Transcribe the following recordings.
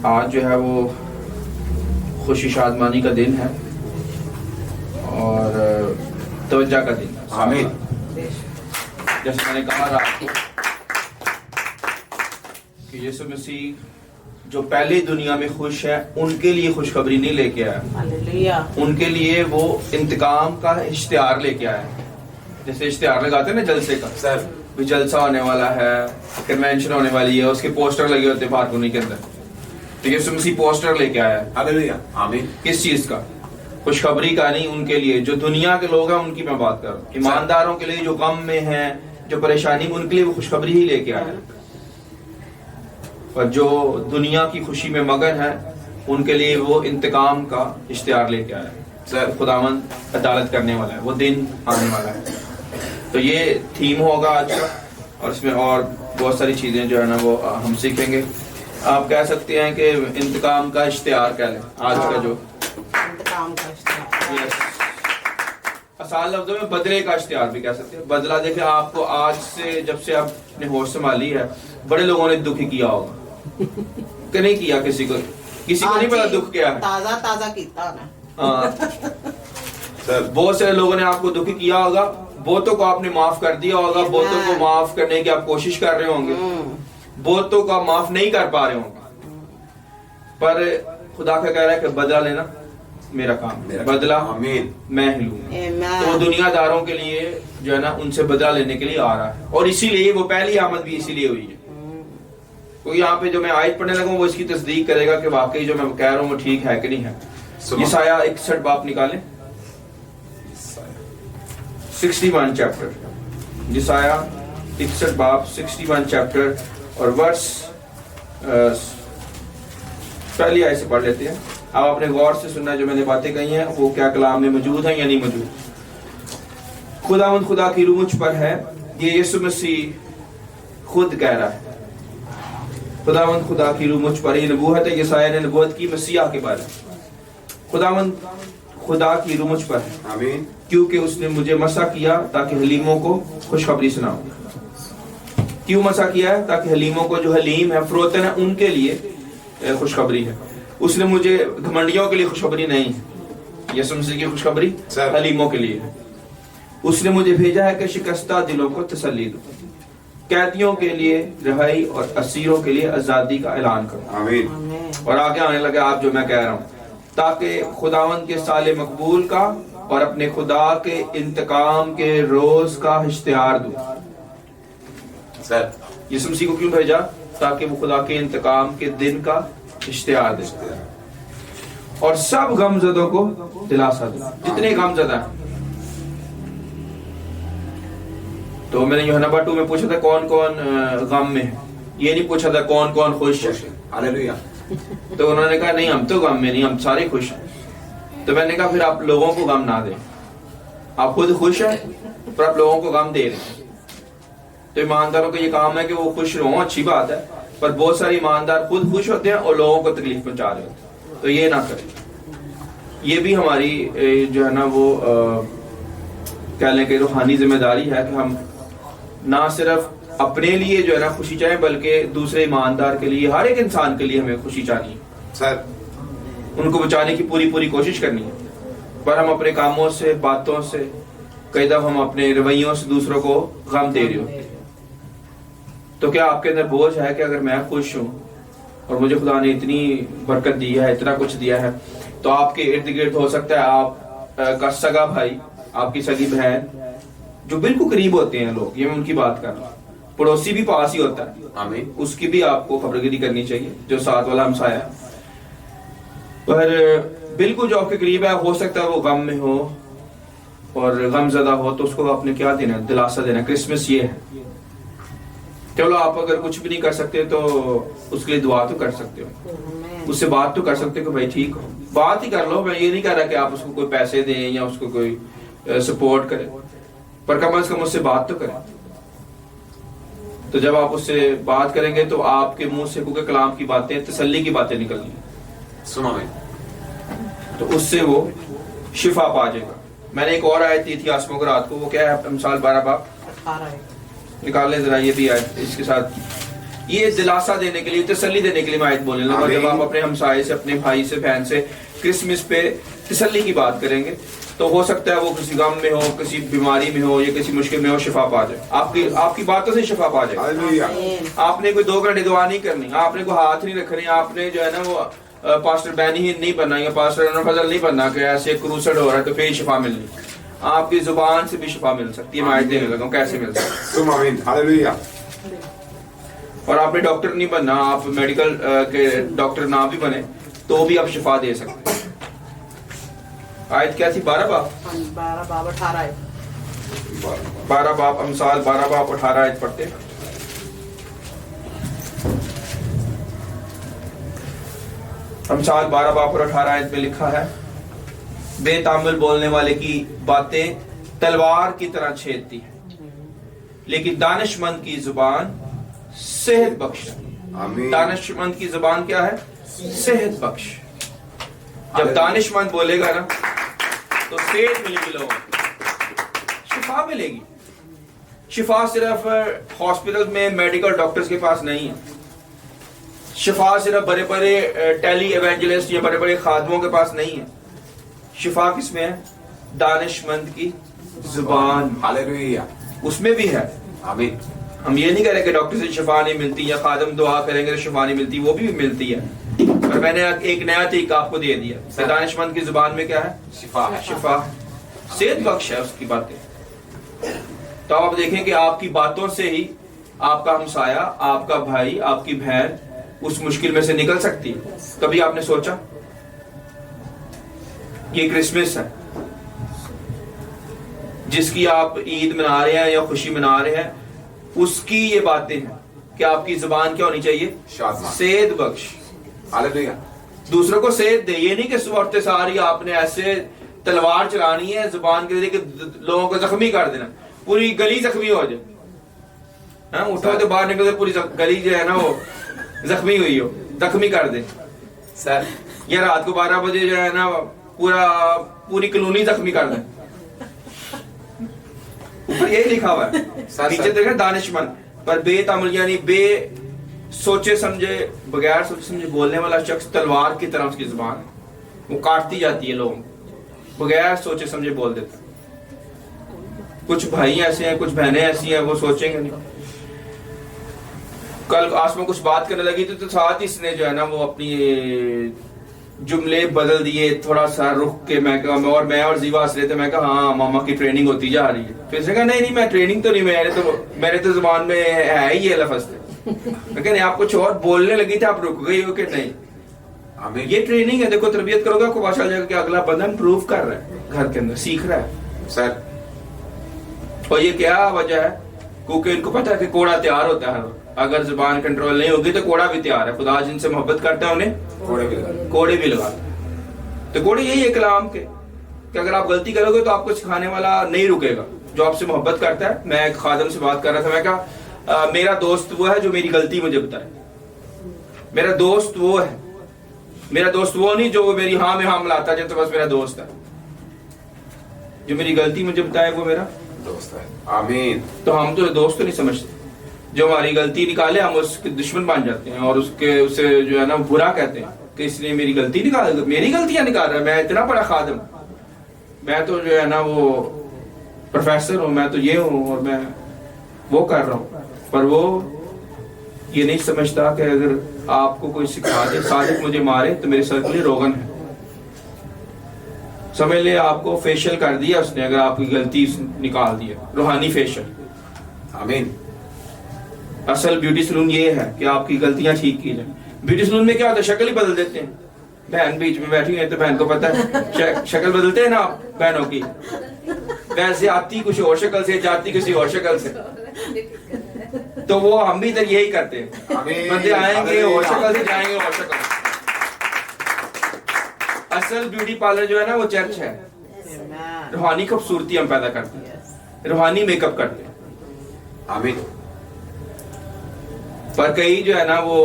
آج جو ہے وہ خوشی شادمانی کا دن ہے اور توجہ کا دن ہے. آمین. جیسے میں نے کہا رات کو کہ یسوع مسیح جو پہلی دنیا میں خوش ہے ان کے لیے خوشخبری نہیں لے کے آیا, ان کے لیے وہ انتقام کا اشتہار لے کے آیا. جیسے اشتہار لگاتے ہیں نا جلسے کا, بھی جلسہ ہونے والا ہے, کنونشن ہونے والی ہے, اس کے پوسٹر لگے ہوتے ہیں بالکنی کے اندر. تو یسوع مسیح پوسٹر لے کے آیا. ہاللیلویہ. آمین. کس چیز کا؟ خوشخبری کا نہیں, ان کے لیے جو دنیا کے لوگ ہیں ان کی میں بات کر رہا ہوں. ایمانداروں کے لیے جو غم میں ہیں, جو پریشانی میں, ان کے لیے وہ خوشخبری ہی لے کے آیا. اور جو دنیا کی خوشی میں مگن ہے ان کے لیے وہ انتقام کا اشتہار لے کے آیا. سر خداوند عدالت کرنے والا ہے, وہ دن آنے والا ہے. تو یہ تھیم ہوگا آج کا, اور اس میں اور بہت ساری چیزیں جو ہے نا وہ ہم سیکھیں گے. آپ کہہ سکتے ہیں کہ انتقام کا اشتہار کہہ لیں آج کا جو انتقام کا اشتہار. آسان لفظوں میں بدلے کا اشتہار بھی کہہ سکتے ہیں. بدلہ دیکھیں, آپ کو آج سے جب سے آپ نے ہوش سنبھالی ہے بڑے لوگوں نے دکھی کیا ہوگا کہ نہیں کیا. کسی کو نہیں پتا دکھ کیا ہے. تازہ کیتا نا. بہت سارے لوگوں نے آپ کو دکھی کیا ہوگا, بہتوں کو آپ نے معاف کر دیا ہوگا, بہتوں کو معاف کرنے کی آپ کوشش کر رہے ہوں گے, بہتوں کا معاف نہیں کر پا رہے ہوں گے. پر خدا کا کہہ رہا ہے کہ بدلہ لینا میرا کام ہے, بدلہ میں ہی لوں گا. تو دنیا داروں کے لیے جو ہے نا ان سے بدلہ لینے کے لیے آ رہا ہے, اور اسی لیے وہ پہلی آمد بھی اسی لیے ہوئی ہے. کیونکہ یہاں پہ جو میں آیت پڑھنے لگا ہوں وہ اس کی تصدیق کرے گا کہ واقعی جو میں کہہ رہا ہوں وہ ٹھیک ہے کہ نہیں ہے. یسایہ 61 باب نکالیں, 61 چیپٹر, یسایہ 61 باب 61 چیپٹر اور ورس پہلی آیت سے پڑھ لیتے ہیں. آپ اپنے غور سے سننا جو میں نے باتیں کہی ہیں وہ کیا کلام میں موجود ہیں یا نہیں موجود. خداوند خدا کی روح مجھ پر ہے, یہ یسوع مسیح خود کہہ رہا ہے. خداوند خدا کی روح مجھ پر, یہ نبوت ہے, یسایہ نے نبوت کی مسیح کے بارے. خداوند خدا کی روح مجھ پر ہے, آمین, کیونکہ اس نے مجھے مسح کیا تاکہ حلیموں کو خوشخبری سناؤں. کیوں مسح کیا ہے؟ تاکہ حلیموں کو, جو حلیم ہے فروتن ہے, ان کے لیے خوشخبری ہے. اس نے مجھے گھمنڈیوں کے لیے خوشخبری نہیں ہے, یسوع مسیح کی خوشخبری حلیموں کے لیے ہے. اس نے مجھے بھیجا ہے کہ شکستہ دلوں کو تسلی دو, قیدیوں کے لیے رہائی اور اسیروں کے لیے آزادی کا اعلان کرو. آمین. اور آگے آنے لگے آپ جو میں کہہ رہا ہوں, تاکہ خداوند کے سال مقبول کا اور اپنے خدا کے انتقام کے روز کا اشتہار دو. سر یسوع مسیح کو کیوں بھیجا؟ تاکہ وہ خدا کے انتقام کے دن کا اشتہار دے اور سب غمزدوں کو دلاسا دے. جتنے غمزدہ ہیں, تو میں نے یوحنا 2 میں پوچھا تھا کون کون غم میں ہے, یہ نہیں پوچھا تھا کون کون خوش ہے. ہاللیلویہ. تو انہوں نے کہا نہیں ہم تو غم میں نہیں, ہم سارے خوش ہیں. تو میں نے کہا پھر آپ لوگوں کو غم نہ دیں, آپ خود خوش ہیں پر آپ لوگوں کو غم دے رہے ہیں. تو ایمانداروں کا یہ کام ہے کہ وہ خوش رہوں, اچھی بات ہے, پر بہت سارے ایماندار خود خوش ہوتے ہیں اور لوگوں کو تکلیف پہنچا رہے ہوتے ہیں. تو یہ نہ کریں. یہ بھی ہماری جو ہے نا وہ کہہ لیں کہ روحانی ذمہ داری ہے کہ ہم نہ صرف اپنے لیے جو ہے نا خوشی چاہیں بلکہ دوسرے ایماندار کے لیے, ہر ایک انسان کے لیے ہمیں خوشی چاہیے سر, ان کو بچانے کی پوری کوشش کرنی ہے. پر ہم اپنے کاموں سے, باتوں سے, کئی دفعہ ہم اپنے رویوں سے دوسروں کو غم دے رہے ہوتے ہیں. تو کیا آپ کے اندر بوجھ ہے کہ اگر میں خوش ہوں اور مجھے خدا نے اتنی برکت دی ہے, اتنا کچھ دیا ہے, تو آپ کے ارد گرد ہو سکتا ہے آپ کا سگا بھائی, آپ کی سگی بہن جو بالکل قریب ہوتے ہیں لوگ, یہ میں ان کی بات کر رہا ہوں, پڑوسی بھی پاس ہی ہوتا ہے, آمین, اس کی بھی آپ کو خبرگیری کرنی چاہیے, جو ساتھ والا ہمسایہ ہے. پر بالکل جو آپ کے قریب ہے, ہو سکتا ہے وہ غم میں ہو اور غم زدہ ہو, تو اس کو آپ نے کیا دینا ہے؟ دلاسا دینا. کرسمس یہ ہے. چلو آپ اگر کچھ بھی نہیں کر سکتے تو اس کے لیے دعا تو کر سکتے ہو, اس سے بات تو کر سکتے ہو کہ بھائی ٹھیک ہو, بات ہی کر لو. میں یہ نہیں کہہ رہا کہ آپ اس کو کوئی پیسے دیں یا اس کو کوئی سپورٹ کریں, پر کم از کم اس سے بات تو کریں. تو جب آپ اس سے بات کریں گے تو آپ کے منہ سے کیونکہ کلام کی باتیں, تسلی کی باتیں نکلنی ہیں, تو اس سے وہ شفا پا جائے گا. میں نے ایک اور آیت دی تھی آسموں کو رات کو, وہ کیا ہے؟ امثال 12 باب نکال لیں ذرا, یہ بھی آیت اس کے ساتھ یہ دلاسا دینے کے لیے، تسلی دینے کے لیے میں آیت بولنے لگا. جب آپ اپنے ہمسائے سے، اپنے بھائی سے، بہن سے کرسمس پہ تسلی کی بات کریں گے تو ہو سکتا ہے وہ کسی غم میں ہو، کسی بیماری میں ہو یا کسی مشکل میں ہو، شفا پا جائے. آپ کی باتوں سے شفا پا جائے. آپ نے کوئی 2 گھنٹے دعا نہیں کرنی، آپ نے کوئی ہاتھ نہیں رکھنے، آپ نے جو ہے نا وہ پاسٹر بینی نہیں بننا یا پاسٹر انور فضل نہیں بننا کہ ایسے کروسڈ ہو رہا ہے تو پھر شفا ملنی. آپ کی زبان سے بھی شفا مل سکتی ہے. میں آیت دینے لگا ہوں کیسے مل سکتی ہے. اور آپ نے ڈاکٹر نہیں بننا، آپ میڈیکل کے ڈاکٹر نہ بھی بنے تو بھی آپ شفا دے سکتے ہیں. آیت کیا تھی؟ 12 باب 12 باب 18 آیت. 12 باب امثال 12 باب 18 آیت پڑھتے ہیں. امثال 12 باب اور 18 آیت میں لکھا ہے بے تامل بولنے والے کی باتیں تلوار کی طرح چھیدتی ہیں، لیکن دانش مند کی زبان صحت بخش. دانش مند کی زبان کیا ہے؟ صحت بخش. جب دانش مند بولے گا نا تو صحت ملے گی، لوگوں کو شفا ملے گی. شفا صرف ہاسپٹل میں میڈیکل ڈاکٹرز کے پاس نہیں ہے. شفا صرف بڑے بڑے ٹیلی ایونجلسٹ یا بڑے بڑے خادموں کے پاس نہیں ہے. شفا کس میں ہے؟ دانش مند کی زبان. اس میں بھی ہے. آمین. ہم یہ نہیں کہہ رہے کہ ڈاکٹر سے شفا نہیں ملتی یا خادم دعا کریں گے تو شفا نہیں ملتی، وہ بھی ملتی ہے. اور میں نے ایک نیا طریقہ آپ کو دے دیا. دانش مند کی زبان میں کیا ہے؟ شفا. شفا. صحت بخش ہے اس کی باتیں. تو آپ دیکھیں کہ آپ کی باتوں سے ہی آپ کا ہمسایہ، آپ کا بھائی، آپ کی بہن اس مشکل میں سے نکل سکتی ہے. کبھی آپ نے سوچا؟ یہ کرسمس ہے جس کی آپ عید منا رہے ہیں یا خوشی منا رہے ہیں، اس کی یہ باتیں ہیں کہ آپ کی زبان کیا ہونی چاہیے؟ صحت بخش. دوسروں کو صحت دے. یہ نہیں کہ صورت ساری آپ نے ایسے تلوار چلانی ہے زبان کے ذریعے کہ لوگوں کو زخمی کر دینا، پوری گلی زخمی ہو جائے. اٹھو تو باہر نکلتے پوری گلی جو ہے نا وہ زخمی ہوئی ہو، زخمی کر دیں. سر یا رات کو 12 بجے جو ہے نا پوری کلونی زخمی کر دیں. اوپر یہی لکھا ہوا ہے. نیچے دیکھیں دانش مند پر بے تعمل یعنی بے سوچے سمجھے، بغیر سوچے سمجھے بولنے والا شخص تلوار کی طرح اس کی زبان ہے، وہ کاٹتی جاتی ہے لوگوں کو، بغیر سوچے سمجھے بول دیتا. کچھ بھائی ایسے ہیں، کچھ بہنیں ایسی ہیں وہ سوچیں گے نہیں. کل آسما کچھ بات کرنے لگی تو ساتھ اس نے جو ہے نا وہ اپنی جملے بدل دیے تھوڑا سا رخ کے. میں اور زیوا ہنس رہے تھے. میں کہا ہاں ماما کی ٹریننگ ہوتی جا رہی ہے. پھر سے کہا نہیں میں ٹریننگ تو نہیں، میرے تو زبان میں ہے ہی یہ لفظ تھے. لیکن آپ کچھ اور بولنے لگی تھی، آپ رک گئی ہو کہ نہیں. یہ ٹریننگ ہے. دیکھو تربیت کرو گے آپ کو پتا چل جائے گا کہ اگلا بندہ امپروو کر رہا ہے، گھر کے اندر سیکھ رہا ہے. سر اور یہ کیا وجہ ہے؟ کیونکہ ان کو پتا ہے کہ کوڑا تیار ہوتا ہے ہر وقت. اگر زبان کنٹرول نہیں ہوگی تو کوڑا بھی تیار ہے. خدا جن سے محبت کرتا ہے انہیں کوڑے بھی لگا. تو کوڑے یہی ہے کلام کے کہ اگر آپ غلطی کرو گے تو آپ کو سکھانے والا نہیں رکے گا جو آپ سے محبت کرتا ہے. میں ایک خادم سے بات کر رہا تھا. میں کہا میرا دوست وہ ہے جو میری غلطی مجھے بتائے. میرا دوست وہ ہے، میرا دوست وہ نہیں جو میری ہاں میں ہاں ملاتا ہے. جب تو بس میرا دوست ہے. جو میری غلطی مجھے بتائے وہ میرا دوست ہے. آمین. تو ہم تو دوست نہیں سمجھتے. جو ہماری غلطی نکالے ہم اس کے دشمن بن جاتے ہیں اور اسے جو ہے نا برا کہتے ہیں کہ اس نے میری غلطی نکال، میری غلطیاں نکال رہا ہے. میں اتنا بڑا خادم، میں تو جو ہے نا وہ پروفیسر ہوں، میں تو یہ ہوں اور میں وہ کر رہا ہوں. پر وہ یہ نہیں سمجھتا کہ اگر آپ کو کوئی سکھا دے، صادق مجھے مارے تو میرے سر کے لیے روغن ہے. سمجھ لے آپ کو فیشل کر دیا اس نے اگر آپ کی غلطی نکال دیا. روحانی فیشل. آمین. اصل بیوٹی سلون یہ ہے کہ آپ کی غلطیاں ٹھیک کی جائیں. بیوٹی سلون میں کیا ہوتا ہے؟ شکل ہی بدل دیتے ہیں. بہن بیچ میں بیٹھی ہے تو بہن کو پتا ہے شکل بدلتے ہیں نا آپ بہنوں کی. ویسے آتی کچھ اور شکل سے، جاتی کسی اور شکل سے. تو وہ ہم بھی ادھر یہی کرتے ہیں. بندے آئیں گے اور شکل سے، جائیں گے اور شکل سے. اصل بیوٹی پارلر جو ہے نا وہ چرچ ہے. روحانی خوبصورتی ہم پیدا کرتے ہیں، روحانی میک اپ کرتے ہیں. آمین. پر کئی جو ہے نا وہ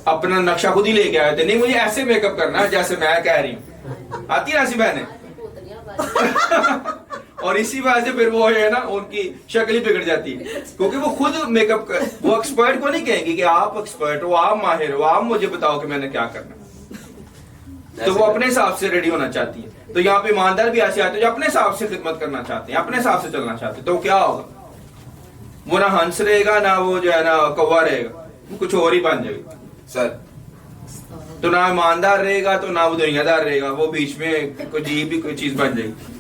اپنا نقشہ خود ہی لے کے آئے تھے. نہیں مجھے ایسے میک اپ کرنا ہے جیسے میں کہہ رہی ہوں. آتی ہے ایسی بہنیں اور اسی وجہ سے پھر وہ ہے نا ان کی شکل ہی بگڑ جاتی ہے، کیونکہ وہ خود میک اپ وہ ایکسپرٹ کو نہیں کہیں گے کہ آپ ایکسپرٹ ہو، آپ ماہر ہو، آپ مجھے بتاؤ کہ میں نے کیا کرنا ہے، تو وہ اپنے حساب سے ریڈی ہونا چاہتی ہے۔ تو یہاں پہ ایماندار بھی ایسے آتے ہیں جو اپنے حساب سے خدمت کرنا چاہتے ہیں، اپنے حساب سے چلنا چاہتے ہیں، تو کیا ہوگا؟ وہ نہ ہنس رہے گا، نہ وہ جو ہے نا کوا رہے گا، وہ کچھ اور ہی بن جائے گا سر تو نہ ایماندار رہے گا تو نہ وہ دنیا دار رہے گا، وہ بیچ میں کوئی عجیب بھی کوئی چیز بن جائے گی۔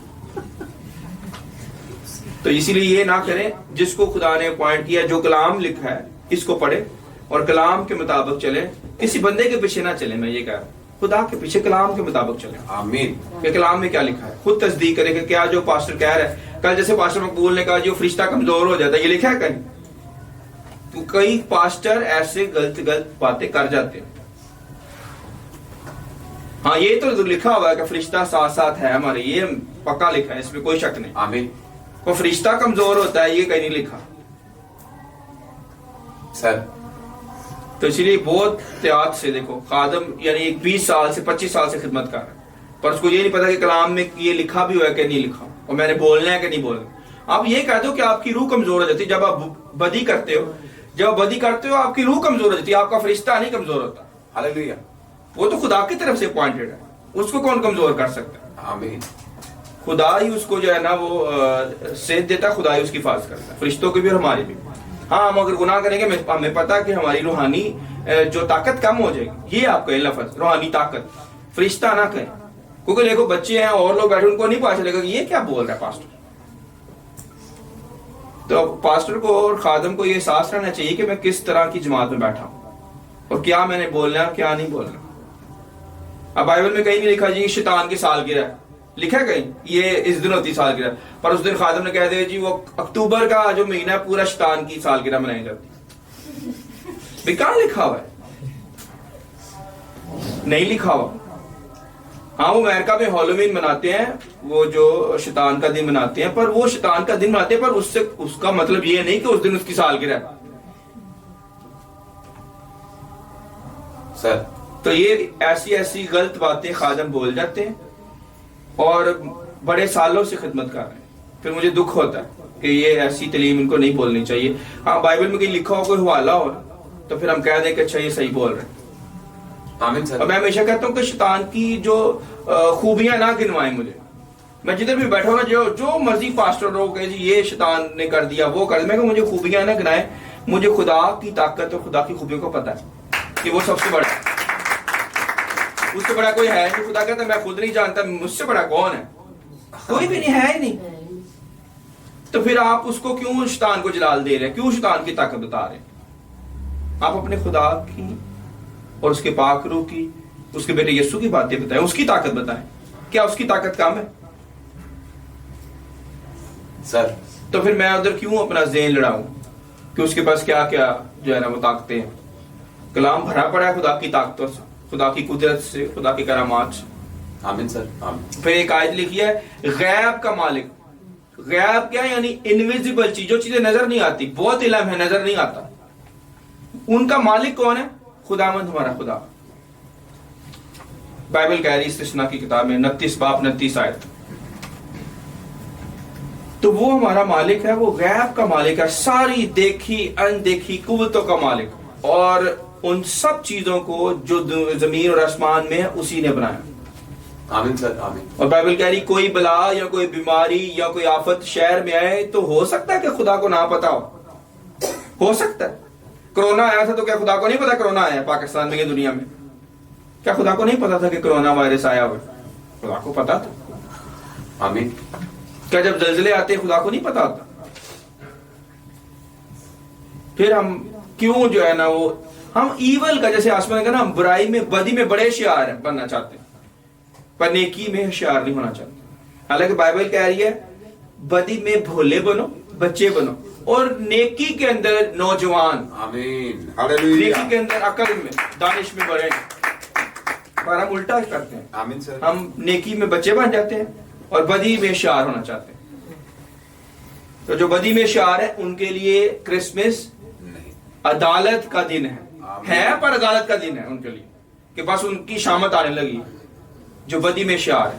تو اسی لیے یہ نہ کریں، جس کو خدا نے اپوائنٹ کیا، جو کلام لکھا ہے اس کو پڑھے اور کلام کے مطابق چلے، کسی بندے کے پیچھے نہ چلے، میں یہ کہہ رہا ہوں خدا کے پیچھے کلام کے مطابق چلے، آمین کہ کلام میں کیا لکھا ہے، خود تصدیق کرے کہ کیا جو پاسٹر کہہ رہا ہے۔ کل جیسے پاسٹر مقبول نے کہا جو فرشتہ کمزور ہو جاتا ہے، یہ لکھا ہے کہیں؟ تو کئی پاسٹر ایسے غلط باتیں کر جاتے ہیں۔ ہاں یہ تو لکھا ہوا ہے کہ فرشتہ ساتھ ساتھ ہے ہمارے، یہ پکا لکھا ہے، اس میں کوئی شک نہیں۔ آمین وہ فرشتہ کمزور ہوتا ہے یہ کہیں نہیں لکھا۔ سر تو اسی لیے بہت احتیاط سے دیکھو، خادم یعنی 20 سال سے 25 سال سے خدمت کر رہا ہے، پر اس کو یہ نہیں پتا کہ کلام میں یہ لکھا بھی ہوا ہے کہ نہیں لکھا، اور میں نے بولنا ہے کہ نہیں بولنا۔ آپ یہ کہہ دو کہ آپ کی روح کمزور ہو جاتی ہے جب آپ بدی کرتے ہو، جب بدی کرتے ہو آپ کی روح کمزور ہو جاتی ہے، آپ کا فرشتہ نہیں کمزور ہوتا، ہاللیلویہ وہ تو خدا کی طرف سے اپوائنٹڈ ہے، اس کو کون کمزور کر سکتا ہے؟ آمین خدا ہی اس کو جو ہے نا وہ صحت دیتا ہے، خدا ہی اس کی حفاظت کرتا ہے، فرشتوں کی بھی اور ہماری بھی۔ ہاں ہم اگر گناہ کریں گے ہمیں پتا کہ ہماری روحانی جو طاقت کم ہو جائے گی، یہ آپ کہیں لفظ روحانی طاقت، فرشتہ نہ کہیں، کیونکہ دیکھو بچے ہیں اور لوگ بیٹھے ان کو نہیں پتا چلے گا کہ یہ کیا بول رہا ہے پاسٹر۔ تو پاسٹر کو اور خادم کو یہ احساس رہنا چاہیے کہ میں کس طرح کی جماعت میں بیٹھا ہوں اور کیا میں نے بولنا ہے کیا نہیں بولنا۔ اب بائبل میں کہیں نہیں لکھا جی شیطان کی سالگرہ ہے، لکھا ہے کہیں یہ اس دن ہوتی سالگرہ، پر اس دن خادم نے کہہ دیا جی وہ اکتوبر کا جو مہینہ ہے پورا شیطان کی سالگرہ منائی جاتی، بھئی کہاں لکھا ہوا ہے؟ نہیں لکھا ہوا۔ ہاں وہ امریکہ میں ہالووین مناتے ہیں، وہ جو شیطان کا دن مناتے ہیں، پر وہ شیطان کا دن مناتے ہیں، پر اس کا مطلب یہ نہیں کہ اس دن اس کی سالگرہ ہے۔ سر تو یہ ایسی غلط باتیں خادم بول جاتے ہیں اور بڑے سالوں سے خدمت کر رہے ہیں، پھر مجھے دکھ ہوتا ہے کہ یہ ایسی تعلیم ان کو نہیں بولنی چاہیے۔ ہاں بائبل میں کہیں لکھا ہو کوئی حوالہ ہو تو پھر ہم کہہ دیں کہ اچھا یہ صحیح بول رہے ہیں۔ آمین سر اور میں ہمیشہ کہتا ہوں کہ شیطان کی جو خوبیاں نہ گنوائیں مجھے، میں جدھر بھی بیٹھا ہوں نا جو مرضی پاسٹر ہو کہ جی یہ شیطان نے کر دیا وہ کر دیا، میں کہ مجھے خوبیاں نہ گنائیں، مجھے خدا کی طاقت اور خدا کی خوبیوں کو پتہ ہے کہ وہ سب سے بڑا ہے، اس سے بڑا کوئی ہے نہیں۔ خدا کہتا ہے میں خود نہیں جانتا مجھ سے بڑا کون ہے، کوئی بھی نہیں ہے ہی نہیں۔ تو پھر آپ اس کو کیوں شیطان کو جلال دے رہے ہیں، کیوں شیطان کی طاقت بتا رہے ہیں؟ آپ اپنے خدا کی اور اس کے پاک روح کی، اس کے بیٹے یسوع کی باتیں بتائیں، اس کی طاقت بتائیں، کیا اس کی طاقت کم ہے؟ سر تو پھر میں ادھر کیوں اپنا ذہن لڑاؤں کہ اس کے پاس کیا کیا جو ہے نا وہ طاقتیں ہیں؟ کلام بھرا پڑا ہے خدا کی طاقتوں سے، خدا کی قدرت سے، خدا کی کرامات سے۔ آمین سر آمین پھر ایک آیت لکھی ہے غیب کا مالک۔ غیب کیا یعنی انویزیبل چیز، جو چیزیں نظر نہیں آتی، بہت علم ہے نظر نہیں آتا، ان کا مالک کون ہے؟ خداوند ہمارا خدا۔ بائبل کہہ رہی استثناء کی کتاب میں 29 باب 29 آیت، تو وہ ہمارا مالک ہے، وہ غیب کا مالک ہے، ساری دیکھی اندیکھی قوتوں کا مالک، اور ان سب چیزوں کو جو زمین اور آسمان میں ہے اسی نے بنایا۔ آمین سر آمین اور بائبل کہہ رہی کوئی بلا یا کوئی بیماری یا کوئی آفت شہر میں آئے تو ہو سکتا ہے کہ خدا کو نہ پتا ہو سکتا ہے۔ کرونا آیا تھا تو کیا خدا کو نہیں پتا کرونا آیا پاکستان میں یا دنیا میں؟ کیا خدا کو نہیں پتا تھا کہ کرونا وائرس آیا ہوا؟ خدا کو پتا تھا۔ آمین کیا جب زلزلے آتے خدا کو نہیں پتا ہوتا؟ پھر ہم کیوں جو ہے نا وہ ہم ایول کا، جیسے آسمان کا نا، ہم برائی میں بدی میں بڑے ہوشیار بننا چاہتے ہیں پر نیکی میں ہوشیار نہیں ہونا چاہتے۔ حالانکہ بائبل کہہ رہی ہے بدی میں بھولے بنو، بچے بنو، اور نیکی کے اندر نوجوان، آمین نیکی ہاللیلویہ کے اندر عقل میں دانش میں بڑھیں، پر ہم الٹا کرتے ہیں، آمین سر ہم نیکی میں بچے بن جاتے ہیں اور بدی میں ہوشیار ہونا چاہتے ہیں۔ تو جو بدی میں ہوشیار ہے ان کے لیے کرسمس نہیں عدالت کا دن آمین۔ ہے پر عدالت کا دن ہے ان کے لیے، کہ بس ان کی شامت آنے لگی جو بدی میں ہوشیار ہے۔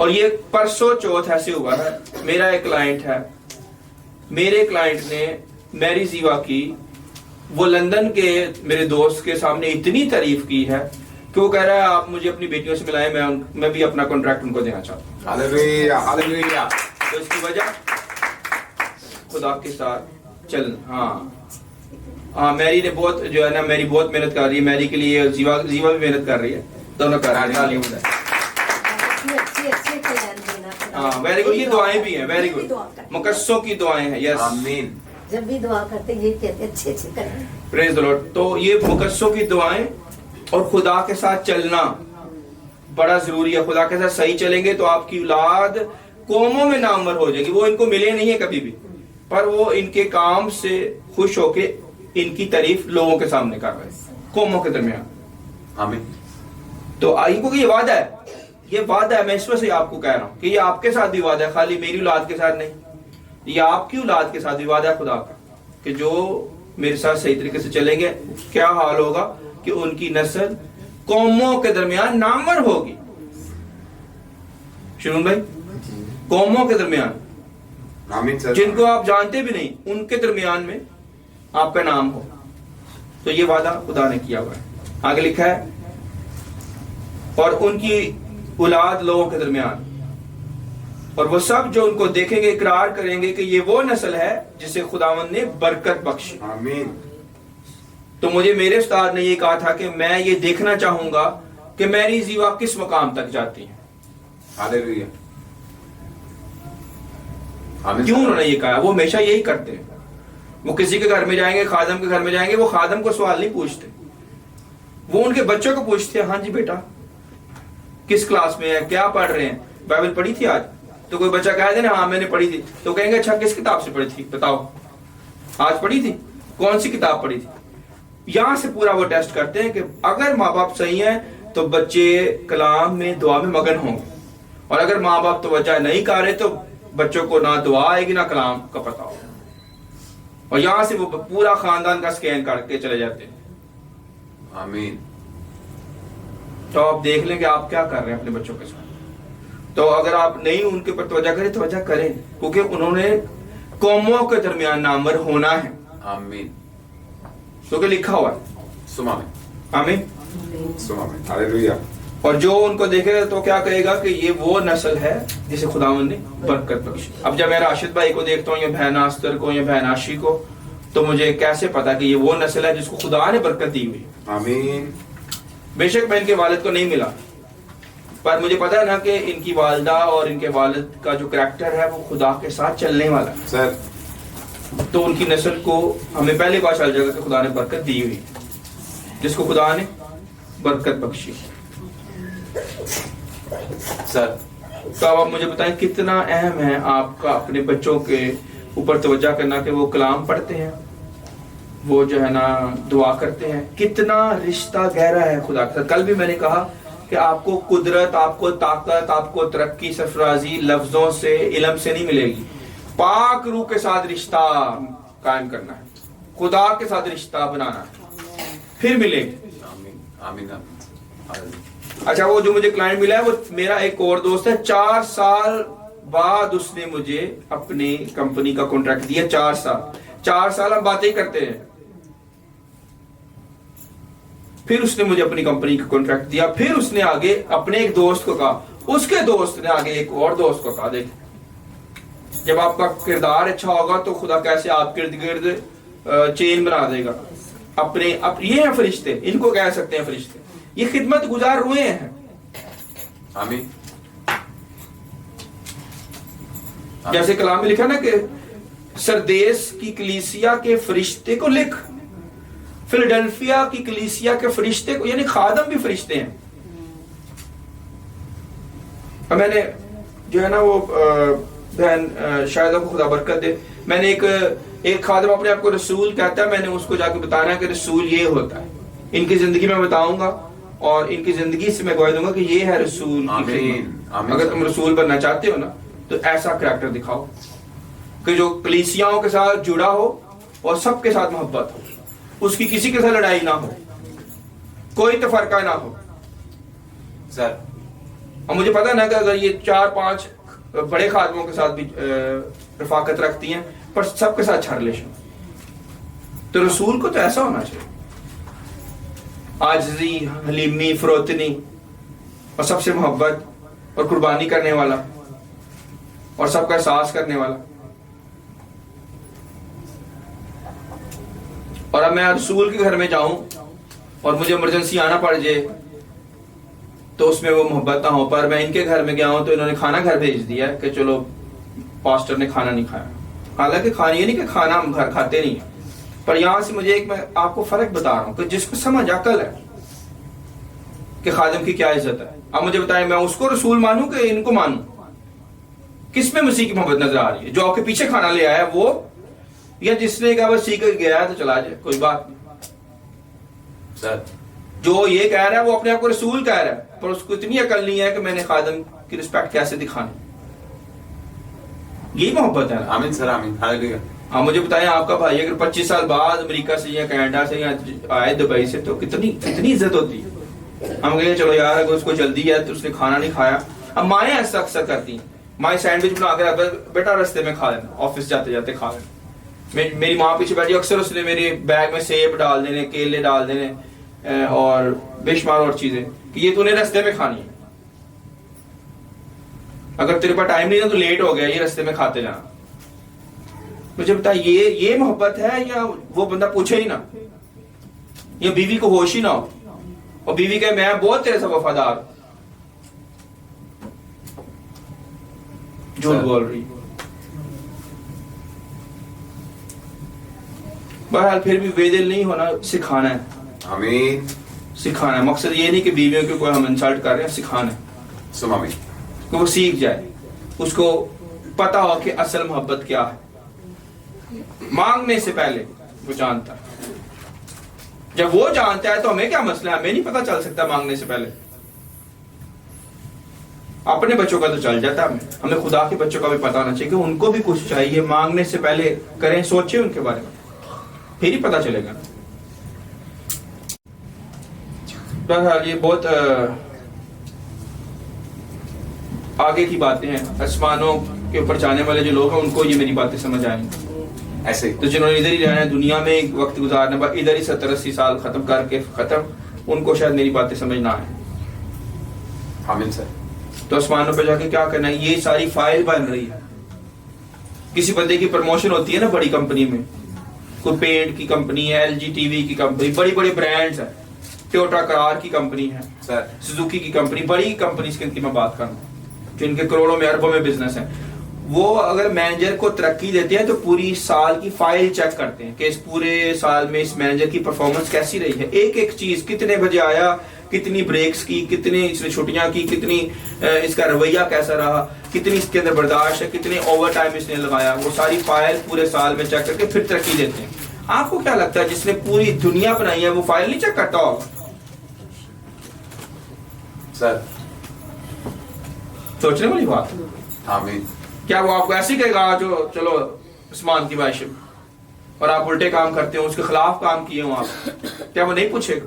اور یہ پرسوں چوتھ ایسے ہوا ہے. میرا ایک کلائنٹ ہے, میرے کلائنٹ نے میری زیوا کی وہ لندن کے میرے دوست کے سامنے اتنی تعریف کی ہے کہ وہ کہہ رہا ہے آپ مجھے اپنی بیٹیوں سے ملائیں, میں بھی اپنا کانٹریکٹ ان کو دینا چاہتا ہوں. Hallelujah hallelujah. تو اس کی وجہ خدا کے ساتھ چلنا. ہاں میری نے بہت جو ہے نا, میری بہت محنت کر رہی ہے میری کے لیے, زیوا بھی محنت کر رہی ہے, دونوں کر رہے ہیں. ہاں ویری گڈ. یہ دعائیں بھی ہیں, ویری گڈ. مقصوں کی دعائیں ہیں. یس آمین. جب بھی دعا کرتے یہ کہتے اچھے اچھے کریں. پریز دی لارڈ. تو یہ مقصوں کی دعائیں اور خدا کے ساتھ چلنا بڑا ضروری ہے. خدا کے ساتھ صحیح چلیں گے تو آپ کی اولاد قوموں میں نامور ہو جائے گی. وہ ان کو ملے نہیں ہے کبھی بھی, پر وہ ان کے کام سے خوش ہو کے ان کی تعریف لوگوں کے سامنے کر رہے ہیں, قوموں کے درمیان. آمین. تو آئی کو یہ وعدہ ہے, یہ وعدہ ہے. میں اس وجہ سے آپ کو کہہ رہا ہوں کہ یہ آپ کے ساتھ بھی وعدہ ہے, خالی میری اولاد کے ساتھ نہیں. یہ آپ کی اولاد کے ساتھ بھی وعدہ ہے خدا کا کہ جو میرے ساتھ صحیح طریقے سے چلیں گے کیا حال ہوگا کہ ان کی نسل قوموں کے درمیان نامور ہوگی. شنون بھائی, قوموں کے درمیان آمین سر. جن کو آپ جانتے بھی نہیں ان کے درمیان میں آپ کا نام ہو. تو یہ وعدہ خدا نے کیا ہوا ہے. آگے لکھا ہے اور ان کی اولاد لوگوں کے درمیان, اور وہ سب جو ان کو دیکھیں گے اقرار کریں گے کہ یہ وہ نسل ہے جسے خداوند نے برکت بخشی. آمین. تو مجھے میرے استاد نے یہ کہا تھا کہ میں یہ دیکھنا چاہوں گا کہ میری زیوا کس مقام تک جاتی ہے. ہاللویہ. آمین. کیوں انہوں نے یہ کہا؟ وہ ہمیشہ یہی کرتے ہیں. وہ کسی کے گھر میں جائیں گے, خادم کے گھر میں جائیں گے, وہ خادم کو سوال نہیں پوچھتے, وہ ان کے بچوں کو پوچھتے ہیں. ہاں جی بیٹا کس کلاس میں ہے, کیا پڑھ رہے ہیں, بائبل پڑھی تھی آج؟ تو کوئی بچہ کہہ دے نا ہاں میں نے پڑھی تھی, تو کہیں گے اچھا کس کتاب سے پڑھی تھی بتاؤ, آج پڑھی تھی, کون سی کتاب پڑھی تھی. یہاں سے پورا وہ ٹیسٹ کرتے ہیں کہ اگر ماں باپ صحیح ہیں تو بچے کلام میں دعا میں مگن ہوں گے, اور اگر ماں باپ توجہ نہیں کر رہے تو بچوں کو نہ دعا آئے گی نہ کلام کا پتہ ہوگا. اور یہاں سے وہ پورا خاندان کا سکین کر کے چلے جاتے ہیں. آمین. تو آپ دیکھ لیں کہ آپ کیا کر رہے ہیں اپنے بچوں کے ساتھ. تو اگر آپ نہیں ان کے پر توجہ کریں, توجہ کریں, کیونکہ انہوں نے قوموں کے درمیان نامور ہونا ہے. آمین. کیونکہ لکھا ہوا ہے. سما میں. آمین. سما میں. ہاللویہ. اور جو ان کو دیکھے گا تو کیا کہے گا کہ یہ وہ نسل ہے جسے خداوند نے برکت بخشی. اب جب میں راشد بھائی کو دیکھتا ہوں یا بہن آستر کو یا بہن آشی کو, تو مجھے کیسے پتا کہ یہ وہ نسل ہے جس کو خدا نے برکت دی ہوئی. آمین. بے شک میں ان کے والد کو نہیں ملا, پر مجھے پتا ہے نا کہ ان کی والدہ اور ان کے والد کا جو کریکٹر ہے وہ خدا کے ساتھ چلنے والا ہے سر. تو ان کی نسل کو ہمیں پہلے پتا چل جائے گا کہ خدا نے برکت دی ہوئی, جس کو خدا نے برکت بخشی. سر. تو اب آپ مجھے بتائیں کتنا اہم ہے آپ کا اپنے بچوں کے اوپر توجہ کرنا کہ وہ کلام پڑھتے ہیں, وہ جو ہے نا دعا کرتے ہیں. کتنا رشتہ گہرا ہے خدا کے ساتھ. کل بھی میں نے کہا کہ آپ کو قدرت, آپ کو طاقت, آپ کو ترقی, سرفرازی لفظوں سے, علم سے نہیں ملے گی. پاک روح کے ساتھ رشتہ قائم کرنا ہے, خدا کے ساتھ رشتہ بنانا ہے, پھر ملے گی. آمین. آمین. آمین. اچھا وہ جو مجھے کلائنٹ ملا ہے وہ میرا ایک اور دوست ہے. 4 سال بعد اس نے مجھے اپنی کمپنی کا کانٹریکٹ دیا. 4 سال ہم باتیں کرتے ہیں. پھر اس نے مجھے اپنی کمپنی کا کانٹریکٹ دیا. پھر اس نے آگے اپنے ایک دوست کو کہا, اس کے دوست نے آگے ایک اور دوست کو کہا. دیکھ جب آپ کا کردار اچھا ہوگا تو خدا کیسے آپ کے ارد گرد چین بنا دے گا. یہ ہیں فرشتے, ان کو کہہ سکتے ہیں فرشتے. یہ خدمت گزار روئے ہیں. آمین. جیسے کلام میں لکھا نا کہ سردیس کی کلیسیا کے فرشتے کو لکھ, فلڈلفیا کی کلیسیا کے فرشتے کو, یعنی خادم بھی فرشتے ہیں. میں نے جو ہے نا وہ بہن شاید کو خدا برکت دے, میں نے ایک خادم اپنے آپ کو رسول کہتا ہے, میں نے اس کو جا کے بتانا کہ رسول یہ ہوتا ہے. ان کی زندگی میں بتاؤں گا اور ان کی زندگی سے میں گواہی دوں گا کہ یہ ہے رسول کی خدمت. اگر تم رسول بننا چاہتے ہو نا تو ایسا کریکٹر دکھاؤ کہ جو کلیسیاؤں کے ساتھ جڑا ہو اور سب کے ساتھ محبت ہو, اس کی کسی کے ساتھ لڑائی نہ ہو, کوئی تفرقہ نہ ہو. سر. اور مجھے پتا نا کہ اگر یہ 4-5 بڑے خادموں کے ساتھ بھی رفاقت رکھتی ہیں پر سب کے ساتھ چھڑ ریلیشن، تو رسول کو تو ایسا ہونا چاہیے، عاجزی، حلیمی، فروتنی، اور سب سے محبت اور قربانی کرنے والا اور سب کا احساس کرنے والا. اور اب میں رسول کے گھر میں جاؤں اور مجھے ایمرجنسی آنا پڑ جائے تو اس میں وہ محبت نہ ہو. پر میں ان کے گھر میں گیا ہوں تو انہوں نے کھانا گھر بھیج دیا کہ چلو پاسٹر نے کھانا نہیں کھایا. حالانکہ کھانا یہ نہیں کہ کھانا ہم گھر کھاتے نہیں ہیں، پر یہاں سے مجھے میں آپ کو فرق بتا رہا ہوں کہ جس کو سمجھ عقل ہے کہ خادم کی کیا عزت ہے. اب مجھے بتائیں میں اس کو رسول مانوں کہ ان کو مانوں؟ کس میں مسیح کی محبت نظر آ رہی ہے؟ جو آپ کے پیچھے کھانا لے آیا وہ، یا جس نے کہا بس سیکھ کر گیا ہے تو چلا جائے کوئی بات نہیں؟ سر جو یہ کہہ رہا ہے وہ اپنے آپ کو رسول کہہ رہا ہے، پر اس کو اتنی عقل نہیں ہے کہ میں نے خادم کی رسپیکٹ کیسے دکھانی. یہی محبت ہے. آمین سر، آمین، ہاللیلویہ. آپ مجھے بتائیں آپ کا بھائی اگر 25 سال بعد امریکہ سے یا کینیڈا سے یا آئے دبئی سے تو کتنی عزت ہوتی ہے. ہم کہیں چلو یار اگر اس کو جلدی ہے تو اس نے کھانا نہیں کھایا. اب مائیں ایسا اکثر کرتی ہیں، مائیں سینڈوچ بنا کر بیٹا رستے میں کھا لینا، آفس جاتے جاتے کھا لینا. میری ماں پیچھے بیٹھی، اکثر اس نے میرے بیگ میں سیب ڈال دینے، کیلے ڈال دینے اور بے شمار اور چیزیں کہ یہ تو نے رستے میں کھانی ہے. اگر تیرے پاس ٹائم نہیں ہے تو لیٹ ہو گیا، یہ رستے میں کھاتے جانا. مجھے بتا یہ محبت ہے یا وہ بندہ پوچھے ہی نہ، یا بیوی کو ہوش ہی نہ ہو اور بیوی کہے میں بہت تیرے سے وفادار ہوں، جھوٹ بول رہی. بہرحال پھر بھی بے دل نہیں ہونا، سکھانا ہے. آمین. سکھانا ہے. مقصد یہ نہیں کہ بیویوں کو کوئی ہم انسلٹ کر رہے ہیں، سکھانا ہے سم آمین. کہ وہ سیکھ جائے، اس کو پتا ہو کہ اصل محبت کیا ہے. مانگنے سے پہلے وہ جانتا ہے. جب وہ جانتا ہے تو ہمیں کیا مسئلہ ہے؟ ہمیں نہیں پتا چل سکتا مانگنے سے پہلے. اپنے بچوں کا تو چل جاتا ہے، ہمیں خدا کے بچوں کا بھی پتا ہونا چاہیے کہ ان کو بھی کچھ چاہیے. مانگنے سے پہلے کریں، سوچیں ان کے بارے میں، پھر ہی پتا چلے گا. بہرحال یہ بہت آگے کی باتیں ہیں. آسمانوں کے اوپر جانے والے جو لوگ ہیں ان کو یہ میری باتیں سمجھ آئیں. ایسے تو جنہوں نے ادھر ہی رہنا ہے دنیا میں ایک وقت گزارنا، ادھر ہی 70-80 سال ختم کر کے ختم، ان کو شاید میری باتیں سمجھ نہ آئیں. آمین سر. تو آسمانوں پہ جا کے کیا کرنا ہے؟ یہ ساری فائل بن رہی ہے. کسی بندے کی پروموشن ہوتی ہے نا بڑی کمپنی میں، کوئی پینٹ کی کمپنی ہے، LG TV کی کمپنی، بڑی بڑی برانڈز ہیں، ٹویوٹا کار کی کمپنی ہے سر، سوزوکی کی کمپنی، بڑی کمپنیز کی میں بات کروں جن کے کروڑوں میں اربوں میں بزنس ہے. وہ اگر مینیجر کو ترقی دیتے ہیں تو پوری سال کی فائل چیک کرتے ہیں کہ اس پورے سال میں اس مینیجر کی پرفارمنس کیسی رہی ہے. ایک ایک چیز، کتنے بجے آیا، کتنی بریکس کی، کتنی اس نے چھٹیاں کی، کتنی اس کا رویہ کیسا رہا، کتنی اس کے اندر برداشت ہے، کتنے اوور ٹائم اس نے لگایا. وہ ساری فائل پورے سال میں چیک کر کے پھر ترقی دیتے ہیں. آپ کو کیا لگتا ہے جس نے پوری دنیا بنائی ہے وہ فائل نہیں چیک کرتا ہوگا؟ سر سوچنے والی بات. آمین. کیا وہ آپ کو ایسے کہے گا جو چلو آسمان کی بارش اور آپ الٹے کام کرتے ہو، اس کے خلاف کام کیے ہوں آپ، کیا وہ نہیں پوچھے گا؟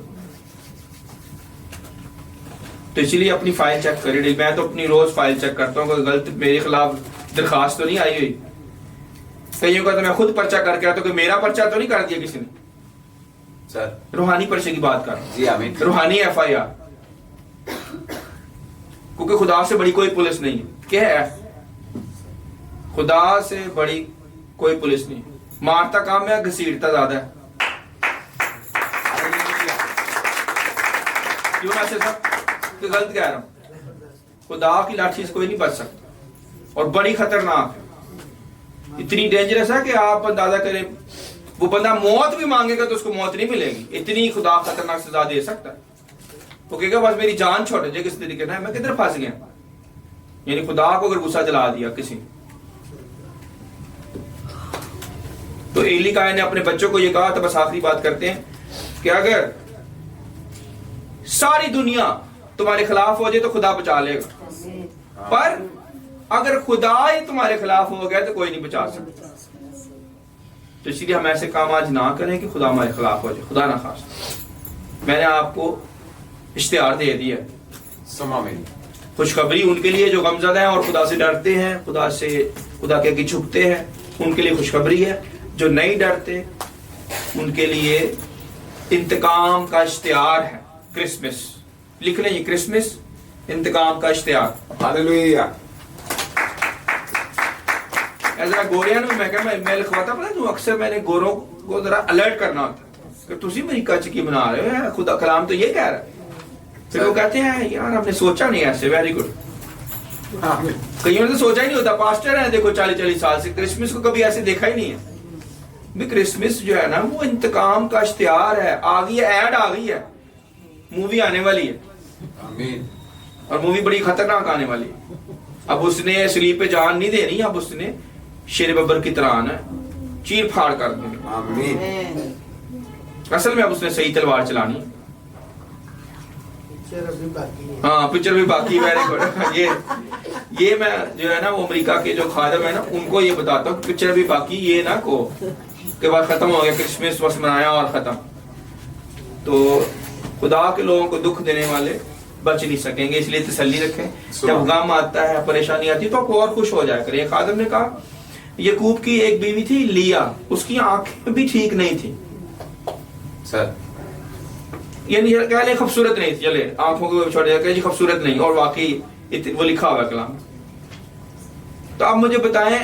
تو اسی لیے اپنی فائل چیک کری. میں تو اپنی روز فائل چیک کرتا ہوں کہ غلط میرے خلاف درخواست تو نہیں آئی ہوئی. کئیوں کا تو میں خود پرچہ کر کے آتا ہوں کہ میرا پرچہ تو نہیں کر دیا کسی نے. سر روحانی پرچے کی بات کر رہا ہوں. جی آمین. روحانی FIR، کیونکہ خدا سے بڑی کوئی پولیس نہیں ہے. کیا ہے؟ خدا سے بڑی کوئی پولیس نہیں. مارتا کام ہے، گھسیٹتا زیادہ ہے. کیوں میں سے سب کہ غلط کہہ رہا ہوں؟ خدا کی لاٹھی سے کوئی نہیں بچ سکتا اور بڑی خطرناک ہے. اتنی ڈینجرس ہے کہ آپ اندازہ کریں وہ بندہ موت بھی مانگے گا تو اس کو موت نہیں ملے گی. اتنی خدا خطرناک سزا دے سکتا ہے. وہ کہے گا بس میری جان چھوڑ دے. کس طریقے سے میں کدھر پھنس گیا؟ یعنی خدا کو اگر غصہ جلا دیا کسی. تو ایلی کائن نے اپنے بچوں کو یہ کہا. تو بس آخری بات کرتے ہیں کہ اگر ساری دنیا تمہارے خلاف ہو جائے تو خدا بچا لے گا، پر اگر خدا ہی تمہارے خلاف ہو گیا تو کوئی نہیں بچا سکتا. تو اسی لیے ہم ایسے کام آج نہ کریں کہ خدا ہمارے خلاف ہو جائے. خدا نہ خواستہ. میں نے آپ کو اشتہار دے دیا. سم آمین. خوشخبری ان کے لیے جو غمزدہ ہیں اور خدا سے ڈرتے ہیں, خدا کے آگے جھکتے ہیں, ان کے لیے خوشخبری ہے. جو نہیں ڈرتے ان کے لیے انتقام کا اشتہار ہے. کرسمس لکھ لیں, یہ کرسمس انتقام کا اشتہار. ہاللویا. ذرا گوریاں میں لکھواتا پتا تو اکثر میں نے گوروں کو ذرا الرٹ کرنا ہوتا ہے کہ تسی امریکہ چکی بنا رہے ہو, خدا کلام تو یہ کہہ رہا ہے. پھر وہ کہتے ہیں یار ہم نے سوچا نہیں ایسے. Very good. کئیوں نے تو سوچا ہی نہیں ہوتا. پاسٹر ہیں دیکھو 40 سال سے, کرسمس کو کبھی ایسے دیکھا ہی نہیں ہے. بھی کرسمس جو ہے نا وہ انتقام کا اشتہار ہے. آ گئی ہے, ایڈ آ گئی ہے, مووی آنے والی ہے, آمین. اور مووی بڑی خطرناک آنے والی ہے. اب اس نے سلیب پہ جان نہیں دینی, اب اس نے شیر ببر کی طرح آنا ہے, چیر پھاڑ کر دیں. آمین. اصل میں اب اس نے صحیح تلوار چلانی ہے. ہاں پکچر بھی باقی. Very good. یہ میں جو ہے نا وہ امریکہ کے جو خادم ہے نا ان کو یہ بتاتا ہوں پکچر بھی باقی. یہ نہ کو کہ بعد ختم ہو گیا, کرسمس بس منایا اور ختم. تو خدا کے لوگوں کو دکھ دینے والے بچ نہیں سکیں گے, اس لیے تسلی رکھیں. جب غم آتا ہے, پریشانی آتی ہے تو آپ اور خوش ہو جایا کریں. ایک خادم نے کہا یعقوب کی ایک بیوی تھی لیا, اس کی آنکھیں بھی ٹھیک نہیں تھی. سر یعنی کہہ لیں خوبصورت نہیں تھی, چلے آنکھوں کو چھوڑ دیا کہ جی خوبصورت نہیں, اور واقعی وہ لکھا ہوا ہے کلام. تو آپ مجھے بتائیں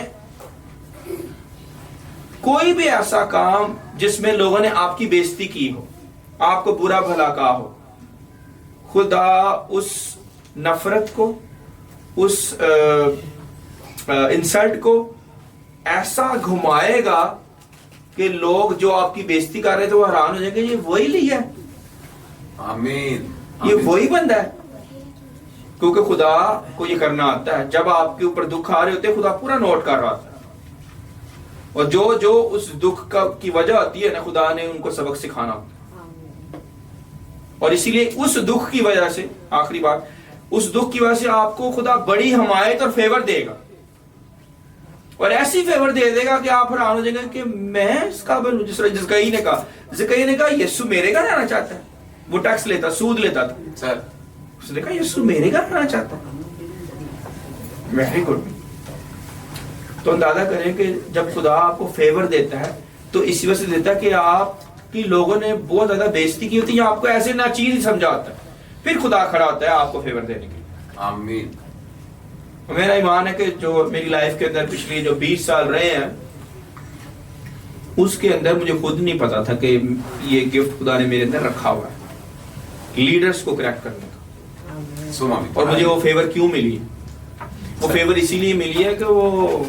کوئی بھی ایسا کام جس میں لوگوں نے آپ کی بےزتی کی ہو, آپ کو برا بھلا کہا ہو, خدا اس نفرت کو, اس انسلٹ کو ایسا گھمائے گا کہ لوگ جو آپ کی بےزتی کر رہے تھے وہ حیران ہو جائیں گے, یہ وہی لیا ہے, آمین. یہ وہی بندہ ہے. کیونکہ خدا کو یہ کرنا آتا ہے. جب آپ کے اوپر دکھ آ رہے ہوتے ہیں خدا پورا نوٹ کر رہا ہوتا ہے, اور جو اس دکھ کی وجہ ہوتی ہے نا خدا نے ان کو سبق سکھانا ہوتا ہے. اور اسی لیے اس دکھ کی وجہ سے, آخری بات, اس دکھ کی وجہ سے آپ کو خدا بڑی حمایت اور فیور دے گا, اور ایسی فیور دے دے گا کہ آپ حیران ہو جائیں گے کہ میں اس قابل ہوں. جس طرح زکریا نے کہا یسوع میرے گھر رہنا چاہتا ہے. وہ ٹیکس لیتا, سود لیتا تھا. سر اس نے کہا یسوع میرے گھر رہنا چاہتا ہے. Very good. تو اندازہ کریں کہ جب خدا آپ کو فیور دیتا ہے تو اسی وجہ سے دیتا ہے کہ آپ کی لوگوں نے بہت زیادہ بےزتی کی ہوتی ہے, آپ کو ایسے ناچیز سمجھا ہوتا ہے, پھر خدا کھڑا ہوتا ہے آپ کو فیور دینے کے لیے. آمین. میرا ایمان ہے کہ جو میری لائف کے اندر پچھلی جو 20 سال رہے ہیں اس کے اندر مجھے خود نہیں پتا تھا کہ یہ گفٹ خدا نے میرے اندر رکھا ہوا ہے لیڈرز کو کریکٹ کرنے کا. اور مجھے وہ فیور کیوں ملی؟ وہ فیور اسی لیے ملی ہے کہ وہ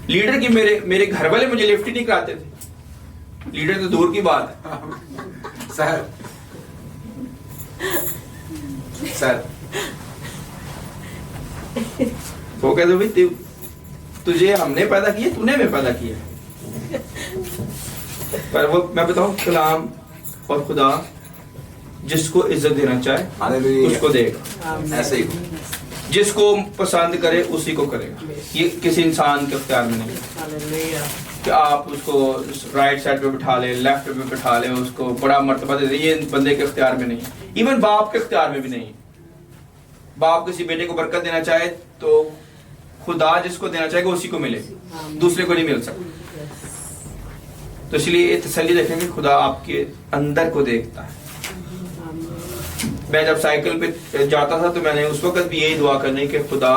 لیڈر کی میرے گھر والے مجھے لفٹ ہی نہیں کراتے تھے. لیڈر تو دور کی بات ہے. سر وہ کہتے بھائی تجھے ہم نے پیدا کیا, تو نے ہمیں پیدا کیا. پر وہ میں بتاؤں کلام اور خدا جس کو عزت دینا چاہے اس کو دے گا. ایسے ہی جس کو پسند کرے اسی کو کرے گا. یہ کسی انسان کے اختیار میں نہیں کہ آپ اس کو رائٹ سائڈ پہ بٹھا لیں, لیفٹ پہ بٹھا لیں, اس کو بڑا مرتبہ دے دیں. یہ بندے کے اختیار میں نہیں. ایون باپ کے اختیار میں بھی نہیں. باپ کسی بیٹے کو برکت دینا چاہے تو خدا جس کو دینا چاہے گا اسی کو ملے, دوسرے کو نہیں مل سکتا. تو اس لیے تسلی رکھیں کہ خدا آپ کے اندر کو دیکھتا ہے. میں جب سائیکل پہ جاتا تھا تو میں نے اس وقت بھی یہی دعا کرنی کہ خدا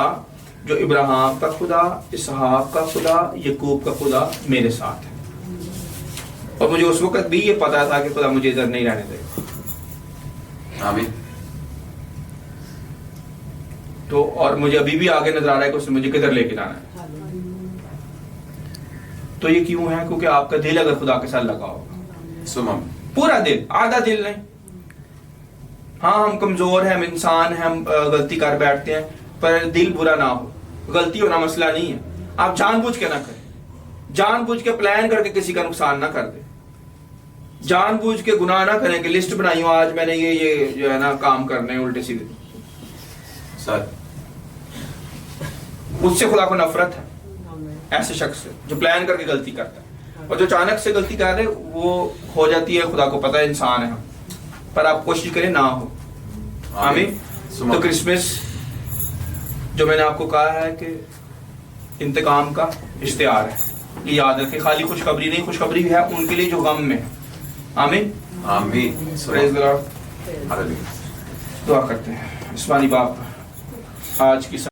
جو ابراہیم کا خدا, اسحاق کا خدا, یعقوب کا خدا میرے ساتھ ہے. اور مجھے اس وقت بھی یہ پتا تھا کہ خدا مجھے ادھر نہیں رہنے دے گا. آمین. تو اور مجھے ابھی بھی آگے نظر آ رہا ہے کہ اس نے مجھے کدھر لے کے جانا ہے. تو یہ کیوں ہے؟ کیونکہ آپ کا دل اگر خدا کے ساتھ لگا ہوگا, پورا دل, آدھا دل نہیں. ہاں ہم کمزور ہیں, ہم انسان ہیں, ہم غلطی کر بیٹھتے ہیں, پر دل برا نہ ہو. غلطی ہونا مسئلہ نہیں ہے. آپ جان بوجھ کے نہ کریں, جان بوجھ کے پلان کر کے کسی کا نقصان نہ کر دیں, جان بوجھ کے گناہ نہ کریں کہ لسٹ بنائی ہو آج میں نے یہ جو ہے نا کام کرنے ہیں الٹے سیدھے. سر اس سے خدا کو نفرت ہے ایسے شخص سے جو پلان کر کے غلطی کرتا ہے. اور جو اچانک سے غلطی کر رہے وہ ہو جاتی ہے, خدا کو پتا ہے انسان ہے ہم, پر آپ کوشش کریں نہ ہو. آمین. تو کرسمس جو میں نے آپ کو کہا ہے کہ انتقام کا اشتہار ہے، یہ یاد رکھیں، خالی خوشخبری نہیں، خوشخبری بھی ہے ان کے لیے جو غم میں. آمین. آمین. پریز دی لارڈ. ہاللویہ. دعا کرتے ہیں. آسمانی باپ، آج کی